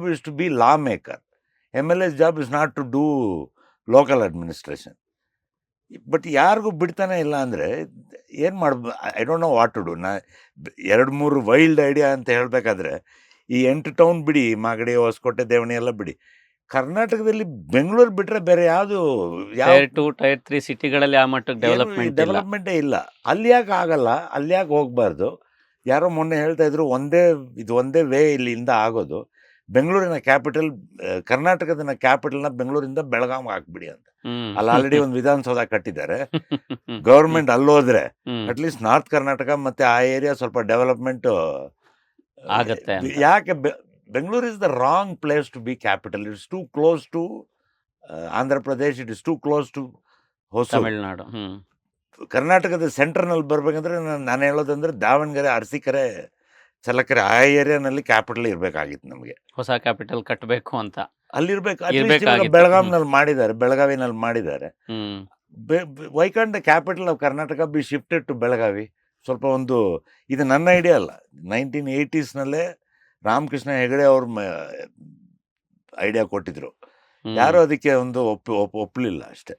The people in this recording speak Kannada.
Job is to be law maker. MLS job is not to do local administration. But ಯಾರಿಗೂ ಬಿಡ್ತಾನೆ ಇಲ್ಲ ಅಂದರೆ ಏನು ಮಾಡ್ಬೋದು? I don't know what to do. 2-3 wild idea ಅಂತ ಹೇಳಬೇಕಾದ್ರೆ ಈ 8 ಟೌನ್ ಬಿಡಿ, ಮಾಗಡಿ, ಹೊಸಕೋಟೆ, ದೇವಣಿ ಎಲ್ಲ ಬಿಡಿ, ಕರ್ನಾಟಕದಲ್ಲಿ ಬೆಂಗಳೂರು ಬಿಟ್ಟರೆ ಬೇರೆ ಯಾವುದು ಟೈರ್ 2 ಟೈರ್ 3 ಸಿಟಿಗಳಲ್ಲಿ ಆ ಮಟ್ಟಕ್ಕೆ ಡೆವಲಪ್ಮೆಂಟೇ ಇಲ್ಲ. ಅಲ್ಲಿ ಯಾಕೆ ಆಗಲ್ಲ? ಅಲ್ಲಿ ಯಾಕೆ ಹೋಗಬಾರ್ದು? ಯಾರೋ ಮೊನ್ನೆ ಹೇಳ್ತಾ ಇದ್ರು ಒಂದೇ ವೇ ಇಲ್ಲಿಂದ ಆಗೋದು. ಬೆಂಗಳೂರಿನ ಕ್ಯಾಪಿಟಲ್, ಕರ್ನಾಟಕದ ಕ್ಯಾಪಿಟಲ್ನ ಬೆಂಗಳೂರಿಂದ ಬೆಳಗಾವಿ ಹಾಕ್ಬಿಡಿ ಅಂತ. ಅಲ್ಲಿ ಆಲ್ರೆಡಿ ಒಂದು ವಿಧಾನಸೌಧ ಕಟ್ಟಿದ್ದಾರೆ. ಗೌರ್ಮೆಂಟ್ ಅಲ್ಲೋದ್ರೆ ಅಟ್ಲೀಸ್ಟ್ ನಾರ್ತ್ ಕರ್ನಾಟಕ ಮತ್ತೆ ಆ ಏರಿಯಾ ಸ್ವಲ್ಪ ಡೆವಲಪ್ಮೆಂಟ್ ಆಗತ್ತೆ. ಯಾಕೆ Bengaluru is the wrong place to be capital. It's too close to Andhra Pradesh, it is too close to Hosur. Tamil Nadu. ಕರ್ನಾಟಕದ ಸೆಂಟರ್ನಲ್ಲಿ ಬರ್ಬೇಕಂದ್ರೆ ನಾನು ಹೇಳೋದಂದ್ರೆ ದಾವಣಗೆರೆ, ಅರಸೀಕೆರೆ, ಚಳ್ಳಕೆರೆ ಆ ಏರಿಯಾನಲ್ಲಿ ಕ್ಯಾಪಿಟಲ್ ಇರಬೇಕಾಗಿತ್ತು ನಮಗೆ. ಹೊಸ ಕ್ಯಾಪಿಟಲ್ ಕಟ್ಟಬೇಕು ಅಂತ ಅಲ್ಲಿರ್ಬೇಕು. ಬೆಳಗಾವಿನಲ್ಲಿ ಮಾಡಿದ್ದಾರೆ. Why can't the capital of Karnataka be shifted to Belagavi? ಸ್ವಲ್ಪ ಒಂದು, ಇದು ನನ್ನ ಐಡಿಯಾ ಅಲ್ಲ, 1980s ರಾಮಕೃಷ್ಣ ಹೆಗಡೆ ಅವ್ರ ಐಡಿಯಾ ಕೊಟ್ಟಿದ್ರು. ಯಾರು ಅದಕ್ಕೆ ಒಂದು ಒಪ್ಪಲಿಲ್ಲ ಅಷ್ಟೇ.